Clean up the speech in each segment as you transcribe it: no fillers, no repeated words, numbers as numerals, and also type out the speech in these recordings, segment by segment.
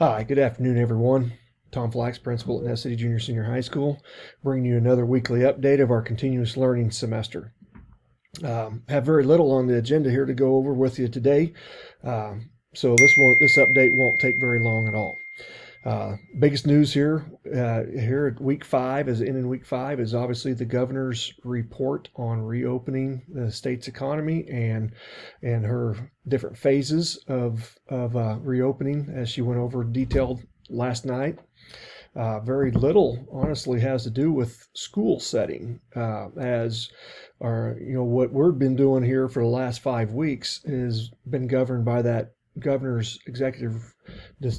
Hi, good afternoon, everyone. Tom Flax, principal at Ness City Junior Senior High School, bringing you another weekly update of our continuous learning semester. Have very little on the agenda here to go over with you today, so this update won't take very long at all. Biggest news here at week five, as in week five, is obviously the governor's report on reopening the state's economy and her different phases of reopening, as she went over detailed last night. Very little, honestly, has to do with school setting, as our what we've been doing here for the last 5 weeks has been governed by that governor's executive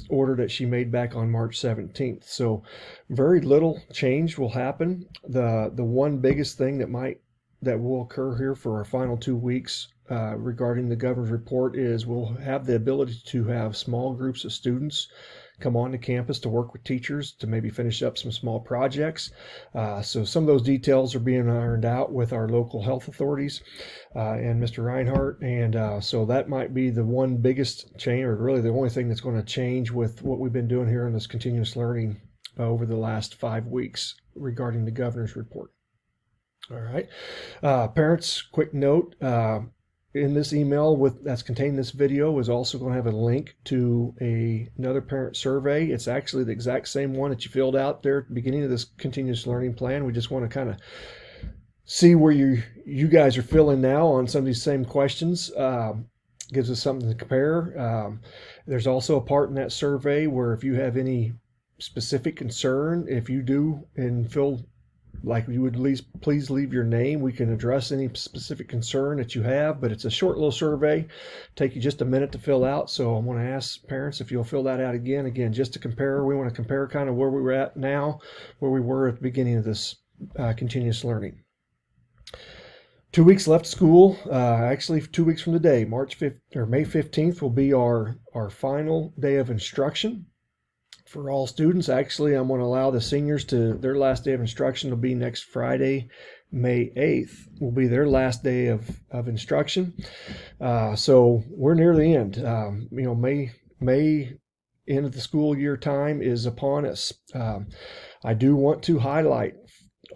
order that she made back on March 17th. So very little change will happen. The one biggest thing that will occur here for our final 2 weeks regarding the governor's report is we'll have the ability to have small groups of students come on to campus to work with teachers to maybe finish up some small projects. So some of those details are being ironed out with our local health authorities and Mr. Reinhardt. And so that might be the one biggest change, or really the only thing that's going to change with what we've been doing here in this continuous learning over the last 5 weeks regarding the governor's report. All right. Parents, quick note. In this email that's contained in this video is also going to have a link to another parent survey. It's actually the exact same one that you filled out there at the beginning of this continuous learning plan. We just want to kind of see where you guys are feeling now on some of these same questions. Gives us something to compare. There's also a part in that survey where if you have any specific concern, if you do and feel like you would please leave your name. We can address any specific concern that you have, but it's a short little survey. Take you just a minute to fill out. So I want to ask parents if you'll fill that out again, just to compare. We want to compare kind of where we were at now, where we were at the beginning of this continuous learning. 2 weeks left of school. Actually, 2 weeks from today, May 15th will be our final day of instruction for all students. Actually, I'm going to allow the seniors to their last day of instruction will be next Friday, May 8th will be their last day of instruction. So we're near the end. May end of the school year time is upon us. I do want to highlight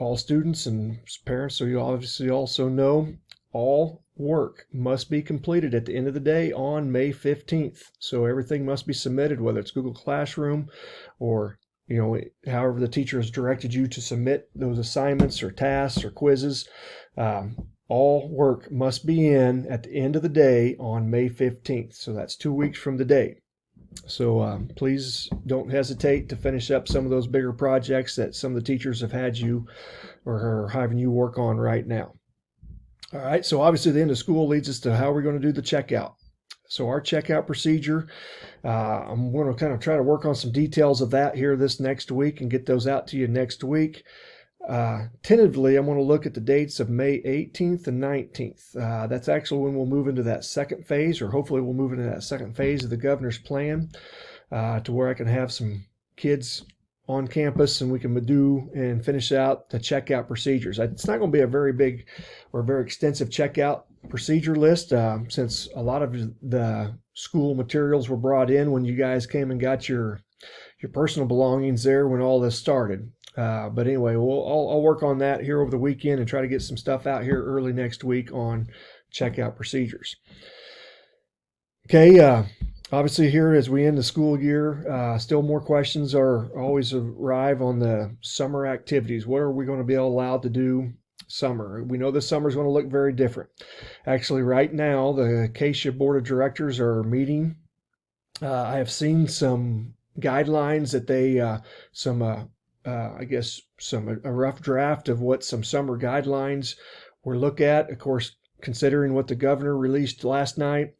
all students and parents, so you obviously also know all work must be completed at the end of the day on May 15th. So everything must be submitted, whether it's Google Classroom or however the teacher has directed you to submit those assignments or tasks or quizzes. All work must be in at the end of the day on May 15th. So that's 2 weeks from today. So please don't hesitate to finish up some of those bigger projects that some of the teachers have had you or are having you work on right now. All right, so obviously the end of school leads us to how we're going to do the checkout. So our checkout procedure, I'm going to kind of try to work on some details of that here this next week and get those out to you next week. Tentatively, I'm going to look at the dates of May 18th and 19th. That's actually when we'll move into that second phase, or hopefully we'll move into that second phase of the governor's plan to where I can have some kids on campus and we can do and finish out the checkout procedures. It's not going to be a very big or very extensive checkout procedure list since a lot of the school materials were brought in when you guys came and got your personal belongings there when all this started. But anyway, I'll work on that here over the weekend and try to get some stuff out here early next week on checkout procedures. Okay, obviously here as we end the school year, still more questions always arrive on the summer activities. What are we going to be allowed to do summer? We know this summer is going to look very different. Actually, right now, the Acacia Board of Directors are meeting. I have seen some guidelines that they, a rough draft of what some summer guidelines we'll look at. Of course, considering what the governor released last night,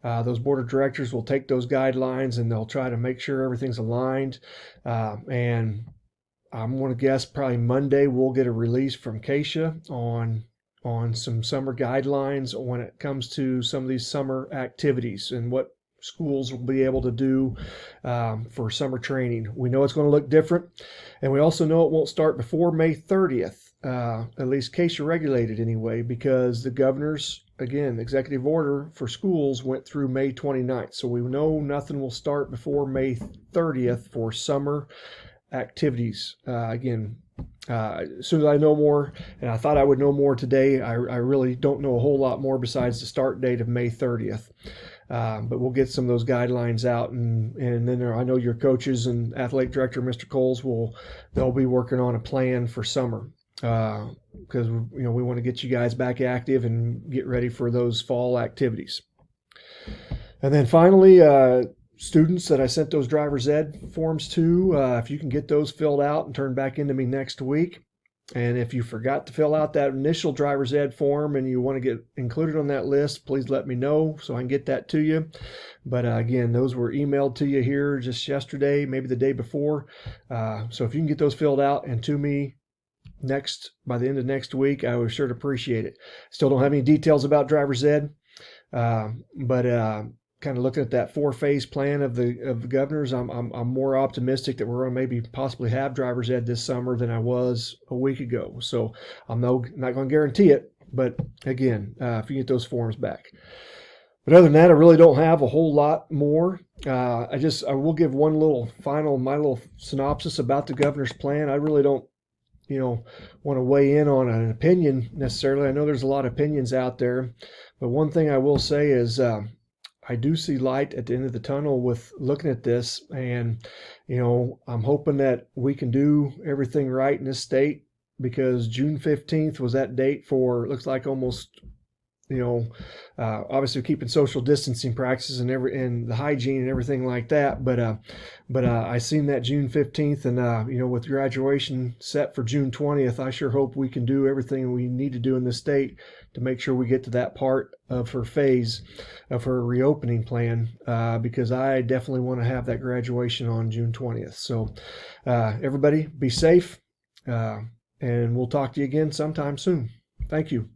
those board of directors will take those guidelines and they'll try to make sure everything's aligned. And I'm going to guess probably Monday we'll get a release from Acacia on some summer guidelines when it comes to some of these summer activities and what schools will be able to do for summer training. We know it's going to look different, and we also know it won't start before May 30th, at least Acacia regulated anyway, because the governor's again, executive order for schools went through May 29th. So we know nothing will start before May 30th for summer activities. As soon as I know more, and I thought I would know more today, I really don't know a whole lot more besides the start date of May 30th. But we'll get some of those guidelines out, and then I know your coaches and athletic director, Mr. Coles, they'll be working on a plan for summer, because we want to get you guys back active and get ready for those fall activities. And then finally, students that I sent those driver's ed forms to, if you can get those filled out and turned back into me next week. And if you forgot to fill out that initial driver's ed form and you want to get included on that list, please let me know so I can get that to you. But again, those were emailed to you here just yesterday, maybe the day before. So if you can get those filled out and to me by the end of next week, I would sure appreciate it. Still don't have any details about driver's ed, but kind of looking at that 4-phase plan of the governors, I'm more optimistic that we're going to maybe possibly have driver's ed this summer than I was a week ago. So I'm not going to guarantee it, but again, if you get those forms back. But other than that, I really don't have a whole lot more. I will give one my little synopsis about the governor's plan. I really don't want to weigh in on an opinion necessarily. I know there's a lot of opinions out there, but one thing I will say is I do see light at the end of the tunnel with looking at this, and I'm hoping that we can do everything right in this state, because June 15th was that date for, looks like almost, obviously keeping social distancing practices and the hygiene and everything like that. But I seen that June 15th, and with graduation set for June 20th, I sure hope we can do everything we need to do in this state to make sure we get to that part of her phase of her reopening plan, because I definitely want to have that graduation on June 20th. So everybody be safe, and we'll talk to you again sometime soon. Thank you.